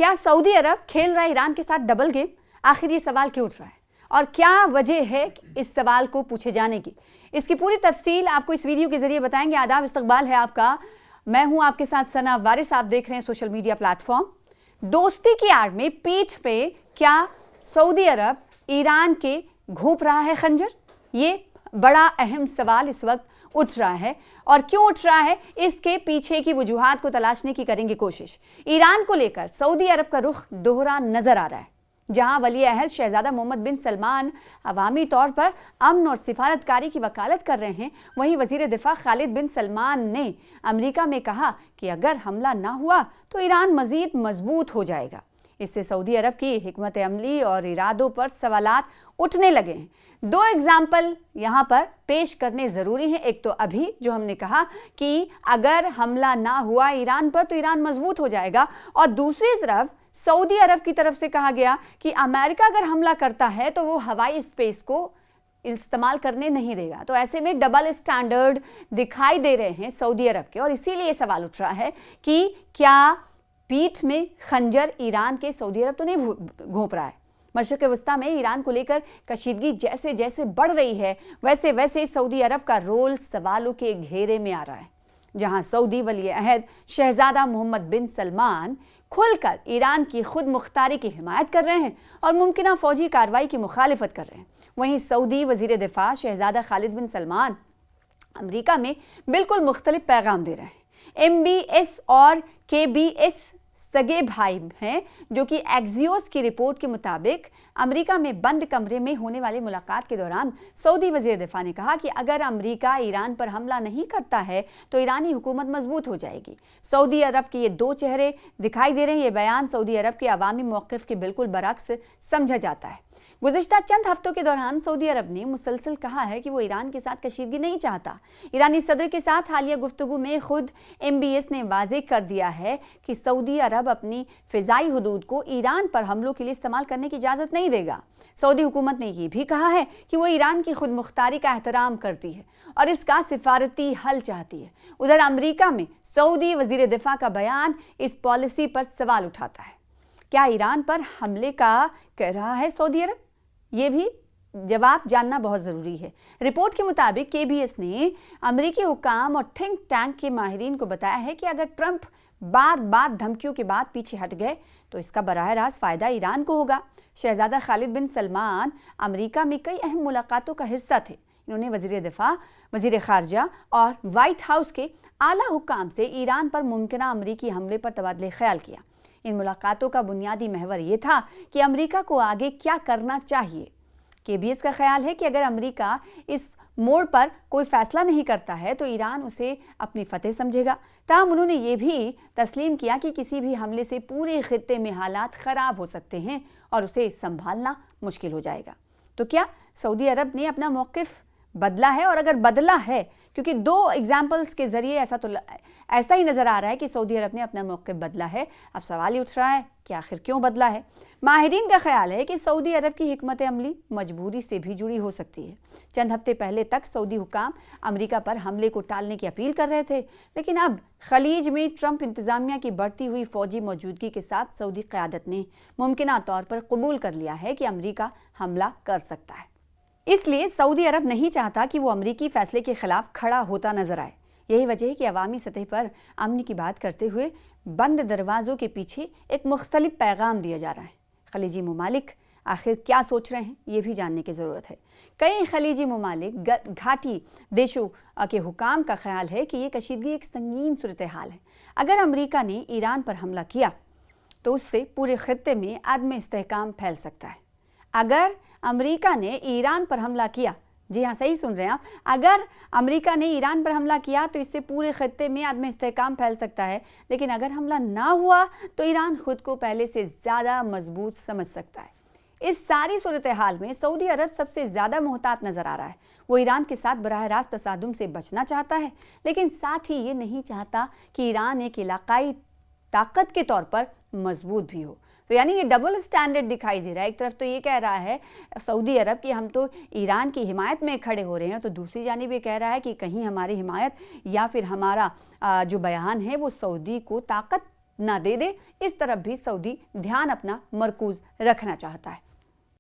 क्या सऊदी अरब खेल रहा है ईरान के साथ डबल गेम? आखिर ये सवाल क्यों उठ रहा है और क्या वजह है इस सवाल को पूछे जाने की? इसकी पूरी तफसील आपको इस वीडियो के जरिए बताएंगे। आदाब, इस्तकबाल है आपका। मैं हूं आपके साथ सना वारिस। आप देख रहे हैं सोशल मीडिया प्लेटफॉर्म। दोस्ती की आड़ में पीठ पे क्या सऊदी अरब ईरान के घोंप रहा है खंजर? ये बड़ा अहम सवाल इस वक्त उठ रहा है। और क्यों उठ रहा है, इसके पीछे की वजूहात को तलाशने की करेंगे कोशिश। ईरान को लेकर सऊदी अरब का रुख दोहरा नजर आ रहा है। जहां वली अहद शहजादा मोहम्मद बिन सलमान अवामी तौर पर अमन और सिफारतकारी की वकालत कर रहे हैं, वहीं वजीर दिफा खालिद बिन सलमान ने अमेरिका में कहा कि अगर हमला ना हुआ तो ईरान मजीद मजबूत हो जाएगा। इससे सऊदी अरब की हिकमत अमली और इरादों पर सवालात उठने लगे हैं। दो एग्जाम्पल यहाँ पर पेश करने ज़रूरी हैं। एक तो अभी जो हमने कहा कि अगर हमला ना हुआ ईरान पर तो ईरान मजबूत हो जाएगा, और दूसरी तरफ सऊदी अरब की तरफ से कहा गया कि अमेरिका अगर हमला करता है तो वो हवाई स्पेस को इस्तेमाल करने नहीं देगा। तो ऐसे में डबल स्टैंडर्ड दिखाई दे रहे हैं सऊदी अरब के, और इसीलिए सवाल उठ रहा है कि क्या पीठ में खंजर ईरान के सऊदी अरब तो नहीं घोंप रहा है? मशरिक़ वस्ता में ईरान को लेकर कशीदगी जैसे जैसे बढ़ रही है, वैसे वैसे सऊदी अरब का रोल सवालों के घेरे में आ रहा है। जहां सऊदी वली अहद शहजादा मोहम्मद बिन सलमान खुलकर ईरान की खुद मुख्तारी की हिमायत कर रहे हैं और मुमकिन फौजी कार्रवाई की मुखालिफत कर रहे हैं, वहीं सऊदी वजीर दिफा शहजादा खालिद बिन सलमान अमेरिका में बिल्कुल मुख्तलिफ पैगाम दे रहे हैं। MBS और KBS सगे भाई हैं, जो कि एक्सियोस की रिपोर्ट के मुताबिक अमेरिका में बंद कमरे में होने वाली मुलाकात के दौरान सऊदी वजीर दिफा ने कहा कि अगर अमेरिका ईरान पर हमला नहीं करता है तो ईरानी हुकूमत मजबूत हो जाएगी। सऊदी अरब के ये दो चेहरे दिखाई दे रहे हैं। ये बयान सऊदी अरब के अवामी मौक़िफ़ के बिल्कुल बरअक्स समझा जाता है। गुज़िश्ता चंद हफ्तों के दौरान सऊदी अरब ने मुसलसल कहा है कि वो ईरान के साथ कशीदगी नहीं चाहता। ईरानी सदर के साथ हालिया गुफ्तगू में खुद MBS ने वाज़ेह कर दिया है कि सऊदी अरब अपनी फ़िज़ाई हदूद को ईरान पर हमलों के लिए इस्तेमाल करने की इजाज़त नहीं देगा। सऊदी हुकूमत ने यह भी कहा है कि वो ईरान की खुद मुख्तारी का एहतराम करती है और इसका सिफारती हल चाहती है। उधर अमरीका में सऊदी वज़ीर दिफा का बयान इस पॉलिसी पर सवाल उठाता है। क्या ईरान पर हमले का कह रहा है सऊदी अरब? ये भी जवाब जानना बहुत ज़रूरी है। रिपोर्ट के मुताबिक KBS ने अमेरिकी हुकाम और थिंक टैंक के माहिरीन को बताया है कि अगर ट्रंप बार बार धमकियों के बाद पीछे हट गए तो इसका बराह रास्त फ़ायदा ईरान को होगा। शहजादा खालिद बिन सलमान अमेरिका में कई अहम मुलाकातों का हिस्सा थे। इन्होंने वज़ीर दिफा, वज़ीर ख़ारजा और वाइट हाउस के आला हुकाम से ईरान पर मुमकिन अमेरिकी हमले पर तबादले ख्याल किया। इन मुलाकातों का बुनियादी महवर ये था कि अमेरिका को आगे क्या करना चाहिए। KBS का ख्याल है कि अगर अमेरिका इस मोड़ पर कोई फैसला नहीं करता है तो ईरान उसे अपनी फतेह समझेगा। ताहम उन्होंने ये भी तस्लीम किया कि किसी भी हमले से पूरे खित्ते में हालात ख़राब हो सकते हैं और उसे संभालना मुश्किल हो जाएगा। तो क्या सऊदी अरब ने अपना मौक़िफ़ बदला है? और अगर बदला है, क्योंकि दो एग्जाम्पल्स के ज़रिए ऐसा ही नज़र आ रहा है कि सऊदी अरब ने अपना मौक़िफ़ बदला है, अब सवाल ही उठ रहा है कि आखिर क्यों बदला है। माहिरीन का ख्याल है कि सऊदी अरब की हिकमत अमली मजबूरी से भी जुड़ी हो सकती है। चंद हफ्ते पहले तक सऊदी हुकाम अमेरिका पर हमले को टालने की अपील कर रहे थे, लेकिन अब खलीज में ट्रंप इंतज़ामिया की बढ़ती हुई फ़ौजी मौजूदगी के साथ सऊदी क़यादत ने मुमकिन तौर पर कबूल कर लिया है कि अमेरिका हमला कर सकता है। इसलिए सऊदी अरब नहीं चाहता कि वो अमेरिकी फ़ैसले के ख़िलाफ़ खड़ा होता नज़र आए। यही वजह है कि अवामी सतह पर अमन की बात करते हुए बंद दरवाज़ों के पीछे एक मुख्तलिफ पैगाम दिया जा रहा है। खलीजी ममालिक आखिर क्या सोच रहे हैं, ये भी जानने की ज़रूरत है। कई खलीजी ममालिक घाटी देशों के हुकाम का ख्याल है कि ये कशीदगी एक संगीन सूरत हाल है। अगर अमेरिका ने ईरान पर हमला किया तो उससे पूरे खित्ते में अदम इस्तेहकाम फैल सकता है। अगर अमेरिका ने ईरान पर हमला किया, जी हाँ सही सुन रहे हैं आप, अगर अमेरिका ने ईरान पर हमला किया तो इससे पूरे खित्ते में अदम इस्तेहकाम फैल सकता है। लेकिन अगर हमला ना हुआ तो ईरान खुद को पहले से ज़्यादा मजबूत समझ सकता है। इस सारी सूरत हाल में सऊदी अरब सबसे ज़्यादा मोहतात नज़र आ रहा है। वो ईरान के साथ बराह रास्त तसादुम से बचना चाहता है, लेकिन साथ ही ये नहीं चाहता कि ईरान एक इलाकाई ताकत के तौर पर मजबूत भी हो। तो यानी ये डबल स्टैंडर्ड दिखाई दे रहा है। एक तरफ तो ये कह रहा है सऊदी अरब कि हम तो ईरान की हिमायत में खड़े हो रहे हैं, तो दूसरी जानिब ये कह रहा है कि कहीं हमारी हिमायत या फिर हमारा जो बयान है वो सऊदी को ताकत ना दे दे, इस तरफ भी सऊदी ध्यान अपना मरकूज रखना चाहता है।